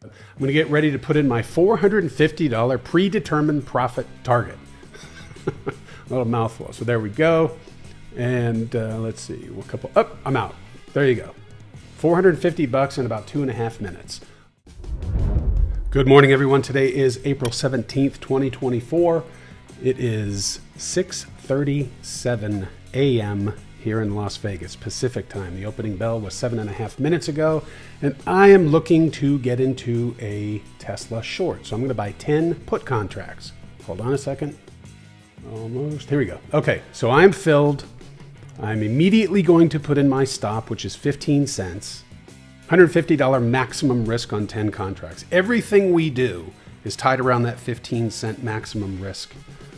I'm going to get ready to put in my $450 predetermined profit target. A little mouthful. So there we go. And let's see, we'll couple up. I'm out. There you go. 450 bucks in about 2.5 minutes. Good morning, everyone. Today is April 17th, 2024. It is 6:37 a.m. here in Las Vegas, Pacific time. The opening bell was 7.5 minutes ago, and I am looking to get into a Tesla short. So I'm going to buy 10 put contracts. Hold on a second. Almost. Here we go. Okay, so I'm filled. I'm immediately going to put in my stop, which is 15 cents. $150 maximum risk on 10 contracts. Everything we do is tied around that 15-cent maximum risk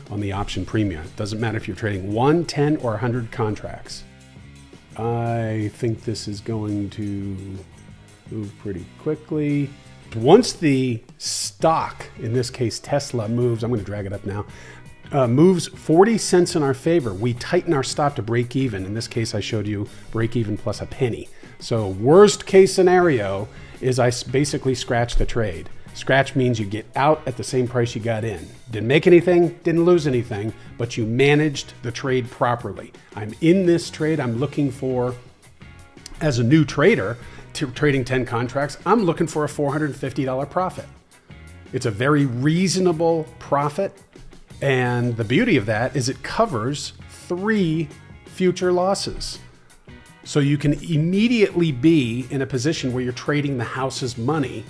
on the option premium. It doesn't matter if you're trading 1, 10, or 100 contracts. I think this is going to move pretty quickly. Once the stock, in this case Tesla, moves, I'm going to drag it up now, moves 40 cents in our favor, we tighten our stop to break even. In this case, I showed you break even plus a penny. So worst case scenario is I basically scratch the trade. Scratch means you get out at the same price you got in. Didn't make anything, didn't lose anything, but you managed the trade properly. I'm in this trade. I'm looking for, as a new trader, trading 10 contracts, I'm looking for a $450 profit. It's a very reasonable profit. And the beauty of that is it covers 3 future losses. So you can immediately be in a position where you're trading the house's money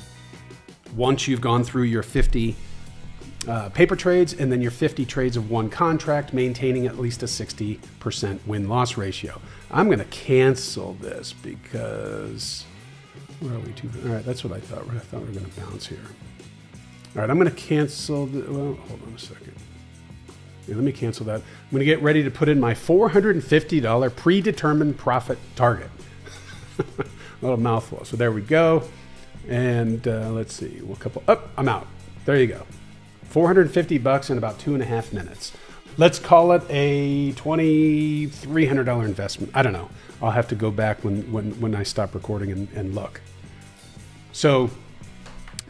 once you've gone through your 50 paper trades and then your 50 trades of one contract, maintaining at least a 60% win-loss ratio. I'm going to cancel this because, where are we? All right, that's what I thought. I thought we were going to bounce here. All right, I'm going to cancel well, hold on a second. Yeah, let me cancel that. I'm going to get ready to put in my $450 predetermined profit target. A little mouthful. So there we go. And let's see, we'll couple up. I'm out. There you go. 450 bucks in about 2.5 minutes. Let's call it a $2,300 investment. I don't know. I'll have to go back when I stop recording and look. So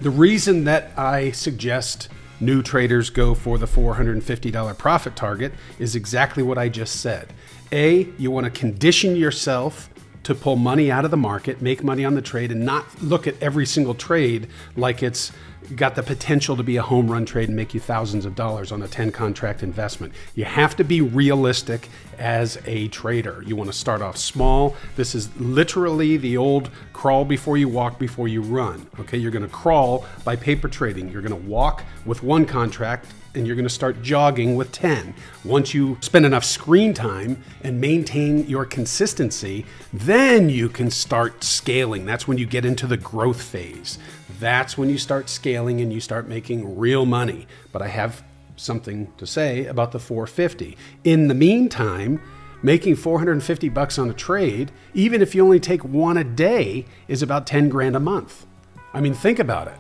the reason that I suggest new traders go for the $450 profit target is exactly what I just said. A, you want to condition yourself to pull money out of the market, make money on the trade, and not look at every single trade like it's got the potential to be a home run trade and make you thousands of dollars on a 10 contract investment. You have to be realistic as a trader. You want to start off small. This is literally the old crawl before you walk, before you run. Okay, you're going to crawl by paper trading. You're going to walk with 1 contract and you're going to start jogging with 10. Once you spend enough screen time and maintain your consistency, then you can start scaling. That's when you get into the growth phase. That's when you start scaling and you start making real money. But I have something to say about the 450. In the meantime, making 450 bucks on a trade, even if you only take 1 a day, is about 10 grand a month. I mean, think about it.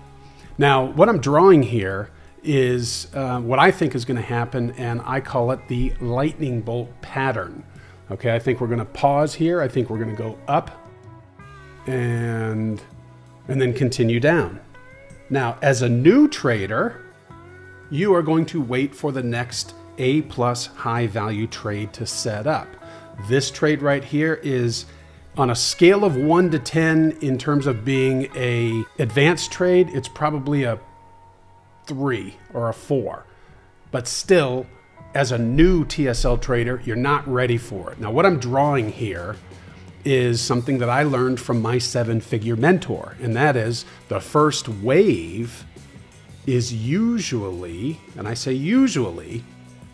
Now, what I'm drawing here is what I think is going to happen, and I call it the lightning bolt pattern. Okay, I think we're going to pause here. I think we're going to go up and then continue down. Now, as a new trader, you are going to wait for the next A+ high value trade to set up. This trade right here is on a scale of 1 to 10 in terms of being a advanced trade. It's probably a 3 or a 4, but still, as a new TSL trader, you're not ready for it. Now, what I'm drawing here is something that I learned from my 7-figure mentor, and that is the first wave is usually, and I say usually,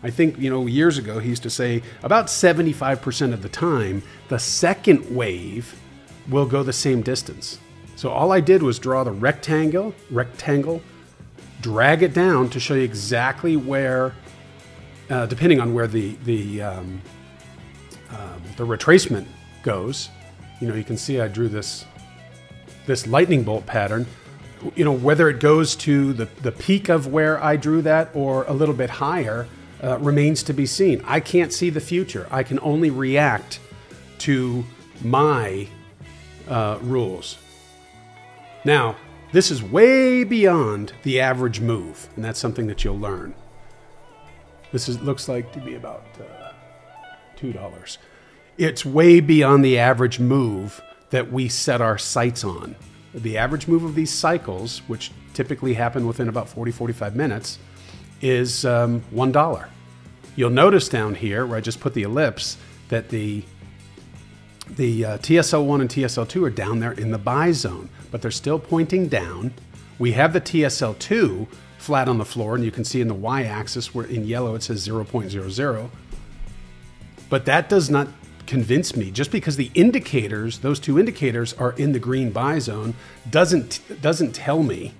I think, you know, years ago he used to say about 75% of the time, the second wave will go the same distance. So all I did was draw the rectangle, drag it down to show you exactly where, depending on where the retracement goes. You know, you can see I drew this lightning bolt pattern. You know, whether it goes to the peak of where I drew that or a little bit higher remains to be seen. I can't see the future. I can only react to my rules. Now, This is way beyond the average move, and that's something that you'll learn. Looks like to be about $2. It's way beyond the average move that we set our sights on. The average move of these cycles, which typically happen within about 40-45 minutes, is $1. You'll notice down here where I just put the ellipse that the TSL1 and TSL2 are down there in the buy zone, but they're still pointing down. We have the TSL2 flat on the floor, and you can see in the y-axis where in yellow it says 0.00. But that does not convince me. Just because the indicators, those two indicators, are in the green buy zone doesn't tell me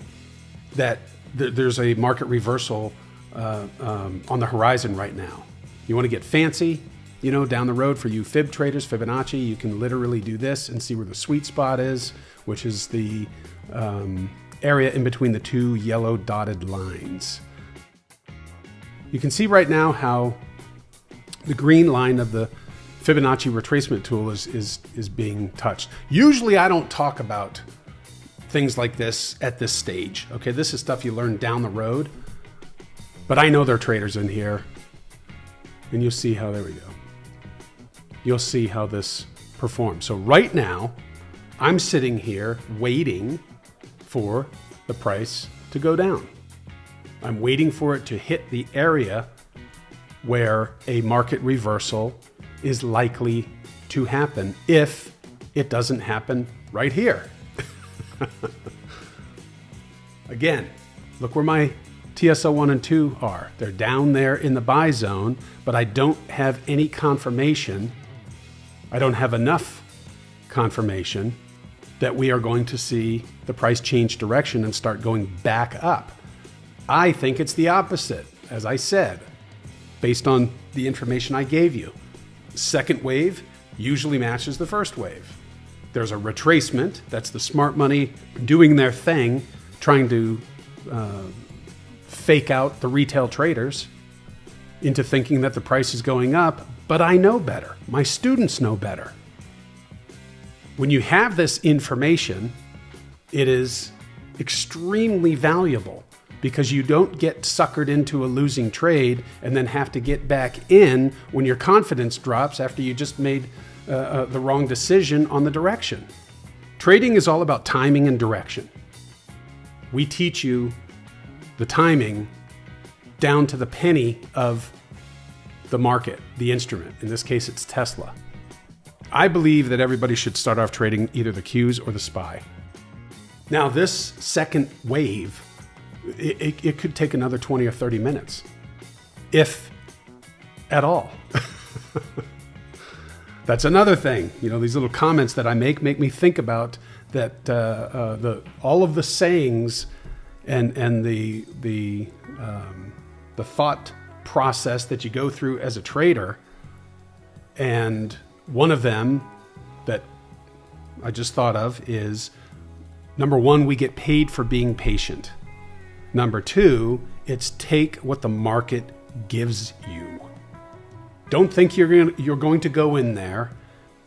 that there's a market reversal on the horizon right now. You want to get fancy, you know, down the road for you fib traders, Fibonacci, you can literally do this and see where the sweet spot is, which is the area in between the two yellow dotted lines. You can see right now how the green line of the Fibonacci retracement tool is being touched. Usually I don't talk about things like this at this stage. Okay, this is stuff you learn down the road, but I know there are traders in here, and you'll see how, there we go. You'll see how this performs. So right now, I'm sitting here waiting for the price to go down. I'm waiting for it to hit the area where a market reversal is likely to happen if it doesn't happen right here. Again, look where my TSL1 and 2 are. They're down there in the buy zone, but I don't have any confirmation. I don't have enough confirmation that we are going to see the price change direction and start going back up. I think it's the opposite, as I said, based on the information I gave you. Second wave usually matches the first wave. There's a retracement, that's the smart money doing their thing, trying to fake out the retail traders into thinking that the price is going up, but I know better. My students know better. When you have this information, it is extremely valuable because you don't get suckered into a losing trade and then have to get back in when your confidence drops after you just made the wrong decision on the direction. Trading is all about timing and direction. We teach you the timing down to the penny of the market, the instrument. In this case, it's Tesla. I believe that everybody should start off trading either the Qs or the SPY. Now, this second wave, it could take another 20 or 30 minutes, if at all. That's another thing. You know, these little comments that I make me think about that all of the sayings and the thought process that you go through as a trader. And one of them that I just thought of is, number one, we get paid for being patient. Number two, it's take what the market gives you. Don't think you're going to go in there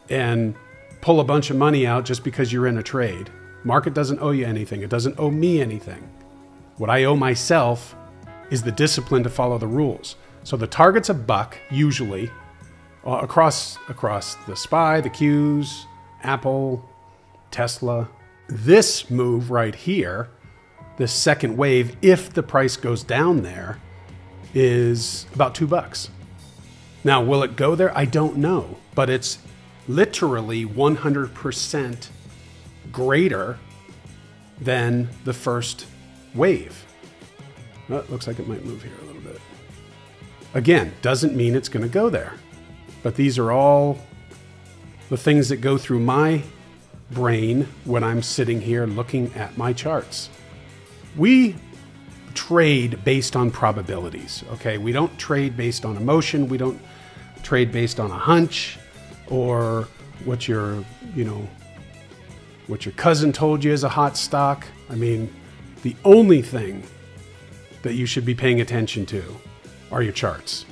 and pull a bunch of money out just because you're in a trade. Market doesn't owe you anything. It doesn't owe me anything. What I owe myself is the discipline to follow the rules. So the target's a buck, usually, across the SPY, the Qs, Apple, Tesla. This move right here, this second wave, if the price goes down there, is about $2. Now, will it go there? I don't know, but it's literally 100% greater than the first wave. Oh, it looks like it might move here a little bit. Again, doesn't mean it's going to go there, but these are all the things that go through my brain when I'm sitting here looking at my charts. We trade based on probabilities, okay? We don't trade based on emotion. We don't trade based on a hunch or what your cousin told you is a hot stock. I mean, the only thing that you should be paying attention to are your charts.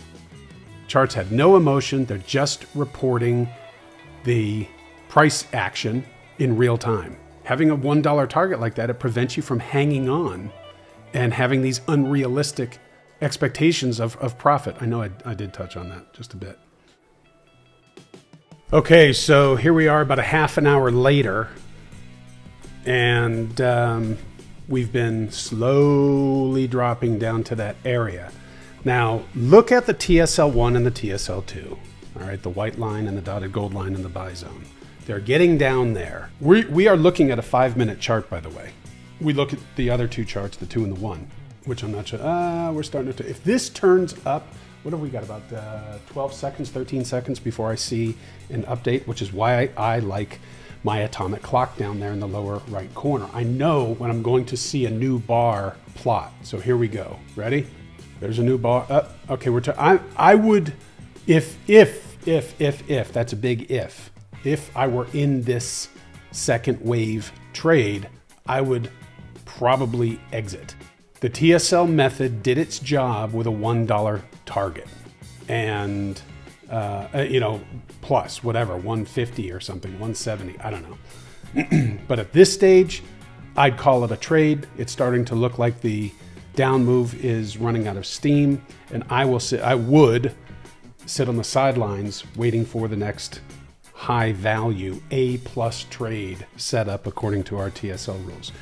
Charts have no emotion. They're just reporting the price action in real time. Having a $1 target like that, it prevents you from hanging on and having these unrealistic expectations of profit. I know I did touch on that just a bit. Okay, so here we are about a half an hour later, and we've been slowly dropping down to that area. Now, look at the TSL1 and the TSL2, all right, the white line and the dotted gold line in the buy zone. They're getting down there. We are looking at a 5-minute chart, by the way. We look at the other two charts, the 2 and the 1, which I'm not sure. We're starting to, if this turns up, what have we got, about 12 seconds, 13 seconds before I see an update, which is why I like my atomic clock down there in the lower right corner. I know when I'm going to see a new bar plot. So here we go. Ready? There's a new bar. Okay, I would, if, that's a big if I were in this second wave trade, I would probably exit. The TSL method did its job with a $1 target, and you know, plus whatever, 150 or something, 170, I don't know. But at this stage, I'd call it a trade. It's starting to look like the down move is running out of steam, and I would sit on the sidelines waiting for the next high value A+ trade set up according to our TSL rules.